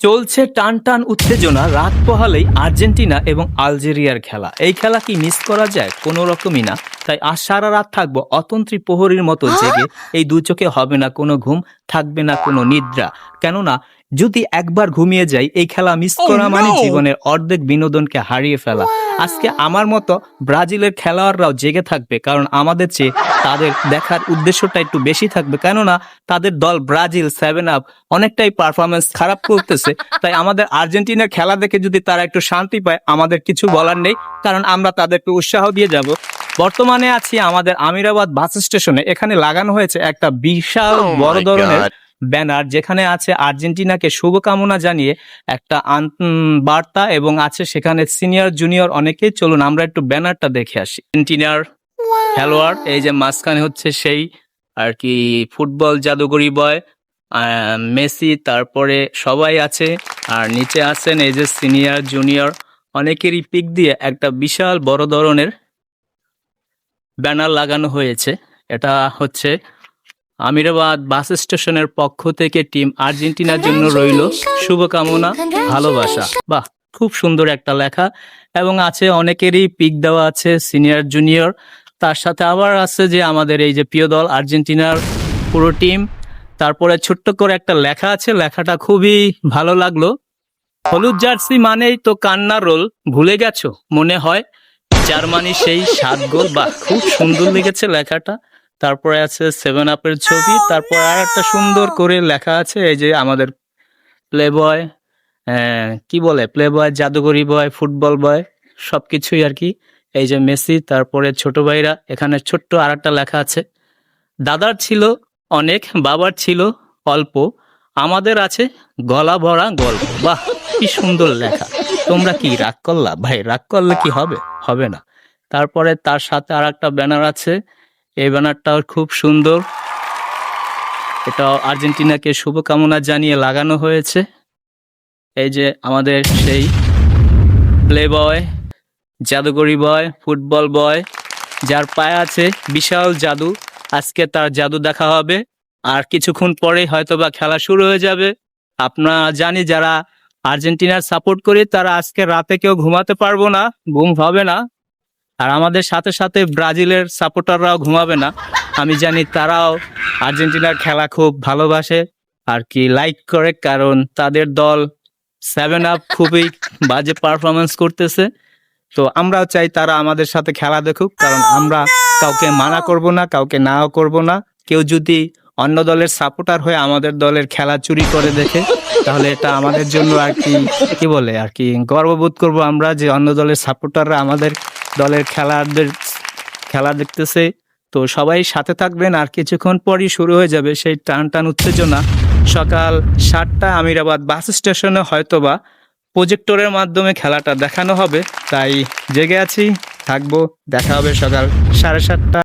চলছে টান টান উত্তেজনা। রাত পোহালেই আর্জেন্টিনা এবং আলজেরিয়ার খেলা। এই খেলা কি মিস করা যায়? কোনো রকমই না। তাই আজ সারা রাত থাকবো অতন্ত্রী প্রহরীর মতো জেগে। এই দু চোখে হবে না কোনো ঘুম, থাকবে না কোনো নিদ্রা। কেননা যদি একবার ঘুমিয়ে যাই, এই খেলা মিস করা মানে জীবনের অর্ধেক বিনোদনকে হারিয়ে ফেলা। আজকে আমার মতো ব্রাজিলের খেলোয়াড়রাও জেগে থাকবে, কারণ আমাদের চেয়ে তাদের দেখার উদ্দেশ্যটা একটু বেশি থাকবে। কেননা তাদের দল ব্রাজিল 7 আপ অনেকটাই পারফরমেন্স খারাপ করতেছে। তাই আমাদের আর্জেন্টিনার খেলা দেখে যদি তারা একটু শান্তি পায়, আমাদের কিছু বলার নেই, কারণ আমরা তাদেরকে উৎসাহ দিয়ে যাব। বর্তমানে আছি আমাদের আমিরাবাদ বাস স্টেশনে। এখানে লাগানো হয়েছে একটা বিশাল বড় ধরনের ব্যানার, যেখানে আছে আর্জেন্টিনাকে শুভকামনা জানিয়ে একটা বার্তা, এবং আছে সেখানে সিনিয়র জুনিয়র অনেকেই। চলুন আমরা একটু ব্যানারটা দেখে আসি। আর্জেন্টিনার খেলোয়াড়, এই যে মাঝখানে হচ্ছে সেই আর কি ফুটবল জাদুঘরি বয় মেসি, তারপরে সবাই আছে। আর নিচে আছেন এই যে সিনিয়র জুনিয়র, অনেকেরই পিক দিয়ে একটা বিশাল বড় ধরনের ব্যানার লাগানো হয়েছে। এটা হচ্ছে আমিরাবাদ বাস স্টেশনের পক্ষ থেকে টিম আর্জেন্টিনার জন্য রইল শুভকামনা, ভালোবাসা। বাহ, খুব সুন্দর একটা লেখা। এবং আছে অনেকেরই পিক দেওয়া আছে সিনিয়র জুনিয়র। তার সাথে আবার আছে যে আমাদের এই যে প্রিয় দল আর্জেন্টিনার পুরো টিম। তারপরে ছোট্ট করে একটা লেখা আছে, লেখাটা খুবই ভালো লাগলো। হলুদ জার্সি মানেই তো কান্নার রোল, ভুলে গেছো মনে হয় জার্মানি সেই 7 গোল। বাহ, খুব সুন্দর লেগেছে লেখাটা। তারপরে আছে 7 আপের ছবি। তারপর আর একটা সুন্দর করে লেখা আছে এই যে আমাদের প্লে বয়, কি বলে প্লে বয়, জাদুঘরি বয়, ফুটবল বয়, সবকিছুই আর কি। এই যে মেসি, তারপরে ছোট ভাইরা। এখানে ছোট্ট আর একটা লেখা আছে, দাদার ছিল অনেক, বাবার ছিল অল্প, আমাদের আছে গলা ভরা গল্প। বাহ, কি সুন্দর লেখা। তোমরা কি রাগ করলা ভাই? রাগ করলে কি হবে? হবে না। তারপরে তার সাথে আর একটা ব্যানার আছে। এই ব্যানারটাও খুব সুন্দর। এটা আর্জেন্টিনাকে শুভকামনা জানিয়ে লাগানো হয়েছে। এই যে আমাদের সেই প্লে বয়, জাদুঘরি বয়, ফুটবল বয়, যার পায়ে আছে বিশাল জাদু। আজকে তার জাদু দেখা হবে। আর কিছুক্ষণ পরেই হয়তোবা খেলা শুরু হয়ে যাবে। আপনারা জানি যারা আর্জেন্টিনার সাপোর্ট করি, তারা আজকে রাতে কেউ ঘুমাতে পারবো না, ঘুম হবে না। আর আমাদের সাথে সাথে ব্রাজিলের সাপোর্টাররাও ঘুমাবে না। আমি জানি তারাও আর্জেন্টিনার খেলা খুব ভালোবাসে আর কি লাইক করে, কারণ তাদের দল 7 আপ খুবই বাজে পারফরমেন্স করতেছে। তো আমরাও চাই তারা আমাদের সাথে খেলা দেখুক, কারণ আমরা কাউকে মানা করব না, কাউকে নাও করব না। কেউ যদি অন্য দলের সাপোর্টার হয়ে আমাদের দলের খেলা চুরি করে দেখে, তাহলে এটা আমাদের জন্য আর কি কি বলে আর কি গর্ববোধ করব আমরা, যে অন্য দলের সাপোর্টাররা আমাদের দলের খেলা দেখতেছে। তো সবাই সাথে থাকবেন। আর কিছুক্ষণ পরই শুরু হয়ে যাবে সেই টান টান উত্তেজনা। সকাল 7টা আমিরাবাদ বাস স্টেশনে হয়তোবা প্রজেক্টরের মাধ্যমে খেলাটা দেখানো হবে। তাই জেগে আছি, থাকবো। দেখা হবে সকাল 7:30।